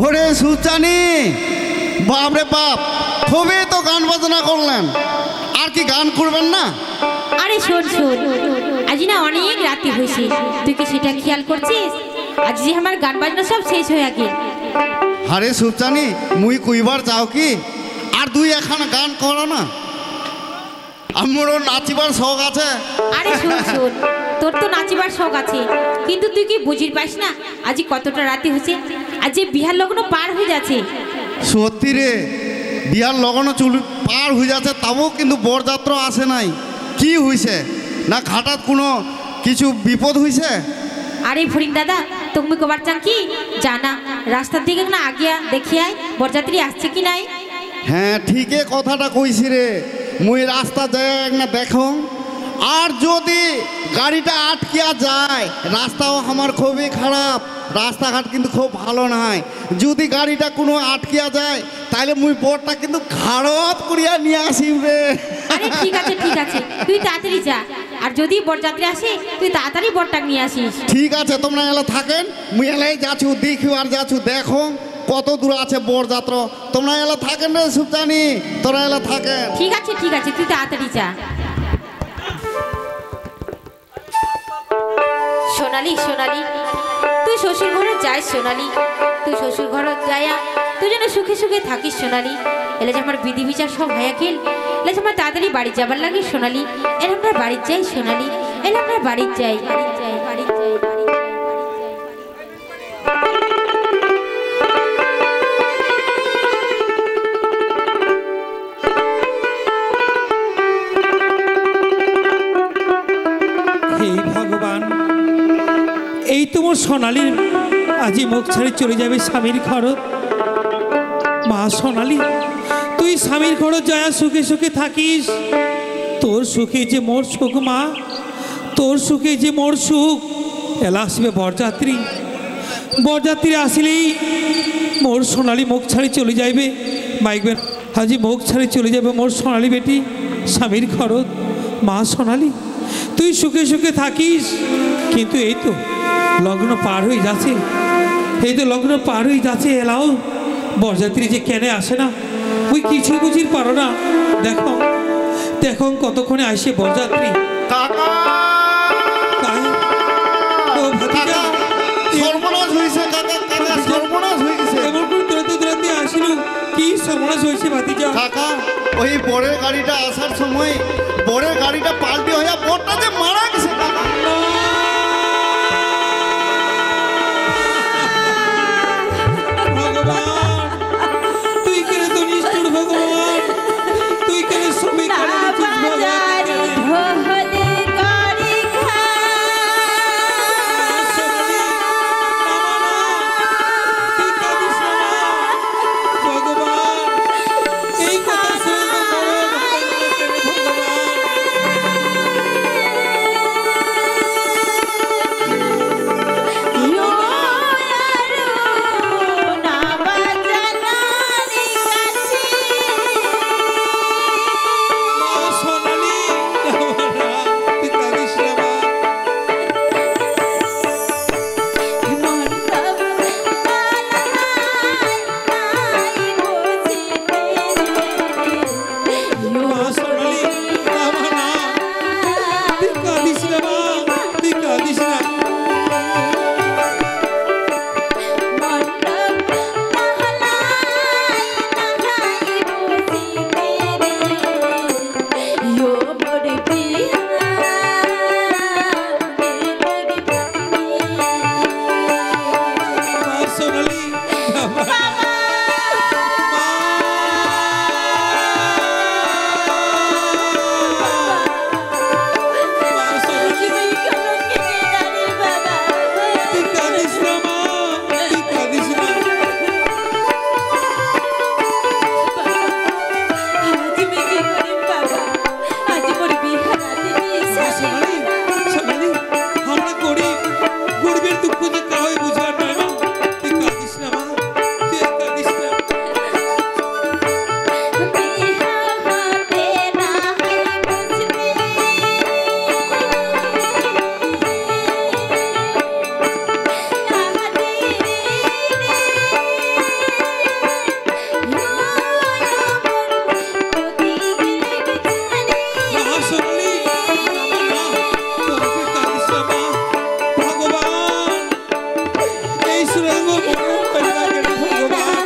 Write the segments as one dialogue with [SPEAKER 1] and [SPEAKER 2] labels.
[SPEAKER 1] ওরে সুচানি, বাপরে বাপ, খুবই তো গান বাজনা করলেন, আর কি গান করবেন না?
[SPEAKER 2] আরে শোন শোন, আজ না অনেক রাতে হয়েছে, তুই কি সেটা খেয়াল করছিস? আজ যে আমার গান বাজনা সব শেষ হয়ে গেল।
[SPEAKER 1] আরে সুচানি, মুই কইবার চাও কি আর দুই এখন গান করো না, আমারও নাচিবার শখ আছে।
[SPEAKER 2] আরে শোন শোন, তোর তো নাচিবার শখ আছে, কিন্তু তুই কি বুঝির পাস না আজ কতটা রাতে হয়েছে? আজ যে বিহার লগ্ন পার হয়ে যাচ্ছে।
[SPEAKER 1] সত্যি রে, বিয়ার লগনো চুল পার হয়ে যাচ্ছে, তাও কিন্তু বরযাত্রা আসে নাই। কি হয়েছে? না ঘাটাত কোনো কিছু বিপদ হয়েছে?
[SPEAKER 2] আরে ফরিং দাদা, তুমি কবার চান কি জানা, রাস্তার দিকে না আগে দেখে আয় বরযাত্রী আসছে কি নাই।
[SPEAKER 1] হ্যাঁ ঠিকই কথাটা কইছি রে, মুই রাস্তা যাই না দেখো, আর যদি গাড়িটা আটকিয়া যায়, রাস্তাও আমার খুবই খারাপ, রাস্তাঘাট কিন্তু খুব ভালো নাই, যদি গাড়িটা কোনো আটকিয়া যায় তাহলে মুই বরটা কিন্তু খারাপ করিয়া নিয়ে আসিম রে।
[SPEAKER 2] আরে ঠিক আছে ঠিক আছে, তুই তাড়াতাড়ি যা, আর যদি বরযাত্রী আসে তুই তাড়াতাড়ি বরটা নিয়ে আসিস।
[SPEAKER 1] ঠিক আছে, তোমরা এলা থাকেন, মুই এলাই যাচ্ছু দেখি আর যাচ্ছু দেখো কত দূর আছে বরযাত্রা, তোমরা এলা থাকেন রে সুচানি, তোরা এলা থাকেন।
[SPEAKER 2] ঠিক আছে তুই তাড়াতাড়ি যা। সোনালি সোনালি, তুই শ্বশুর ঘরে যাই সোনালি, তুই শ্বশুর ঘরে যাইয়া তুই যেন সুখে সুখে থাকিস সোনালি। এলে যে আমার বিধি বিচার সব হয়ে গেল, এলে যে আমার তাড়াতাড়ি বাড়ি যাবার লাগে সোনালি, এলে আমরা বাড়ি যাই সোনালি, এলে আমরা বাড়ি যাই বাড়ি যাই বাড়ি যাই বাড়ি যাই।
[SPEAKER 3] ভগবান, এই তোমার সোনালির আজি মুখ ছেড়ে চলে যাবে স্বামীর ঘরত। মা সোনালি, তুই স্বামীর ঘরত যায় সুখে সুখে থাকিস, তোর সুখে যে মোর সুখ মা, তোর সুখে যে মোর সুখ। এলা আসবে বরযাত্রী, বরযাত্রী আসলেই মোর সোনালি মুখ ছাড়ি চলে যাইবে, মাইকবেন আজি মুখ ছাড়ি চলে যাবে মোর সোনালি বেটি স্বামীর ঘরত। মা সোনালি, তুই সুখে সুখে থাকিস, কিন্তু এই তো লগ্ন পার হয়ে যাচ্ছে, এই তো লগ্ন পার হয়ে যাচ্ছে, এলাও বরযাত্রী যে কেন আসে না ওই কিছু বুঝির পারো না। দেখো দেখো কতক্ষণে আসে বরযাত্রী।
[SPEAKER 1] সর্বনাশ হয়েছে কাকা, কাকা সর্বনাশ হয়ে গেছে।
[SPEAKER 3] এমন করে দূরাতে দূরাতে আসিল, কি সর্বনাশ হয়েছে ভাতিজা?
[SPEAKER 1] কাকা, ওই বরের গাড়িটা আসার সময় বরের গাড়িটা পাল্টি হয়ে বরটা যে মারা গেছে কাকা।
[SPEAKER 3] ভগবান, তুই কেন তো নিষ্ঠুর ভগবান, তুই কেন সবই করে দিচ্ছিস ভগবান? সুরঙ্গ ভগবান।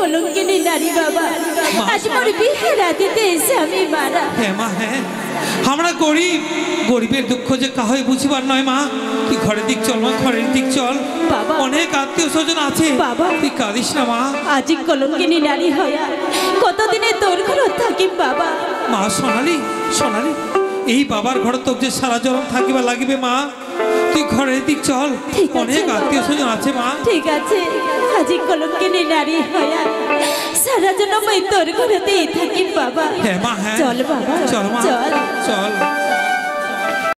[SPEAKER 4] কলঙ্কিনী নারী বাবা আজ মোর বিহে রাতে স্বামী মারা
[SPEAKER 3] হ্যাঁ মা হ্যাঁ আমরা গরিব, গরিবের দুঃখ যে কাহই বুঝিবার নয় মা। তুই ঘরের দিক চল মা, ঘরের দিক চল।
[SPEAKER 4] বাবা।
[SPEAKER 3] অনেক আত্মীয় স্বজন আছে,
[SPEAKER 4] বাবা।
[SPEAKER 3] তুই কাঁদিস না মা।
[SPEAKER 4] আজি কলঙ্কিনী নারী হইয়া কতদিনে তোর ঘর থাকিম বাবা।
[SPEAKER 3] মা সোনালি, সোনালি, এই বাবার ঘর তো যে সারা জনম থাকিবা লাগিবে মা। তুই ঘরের দিক চল,
[SPEAKER 4] ঠিক আছে
[SPEAKER 3] অনেক আত্মীয় স্বজন আছে মা।
[SPEAKER 4] ঠিক আছে, আজি কলঙ্কিনী নারী হইয়া সারা জনম তোর ঘরেতেই থাকিম বাবা।
[SPEAKER 3] হ্যাঁ মা, হ্যাঁ
[SPEAKER 4] চল বাবা,
[SPEAKER 3] চল মা,
[SPEAKER 4] চল।
[SPEAKER 3] চল।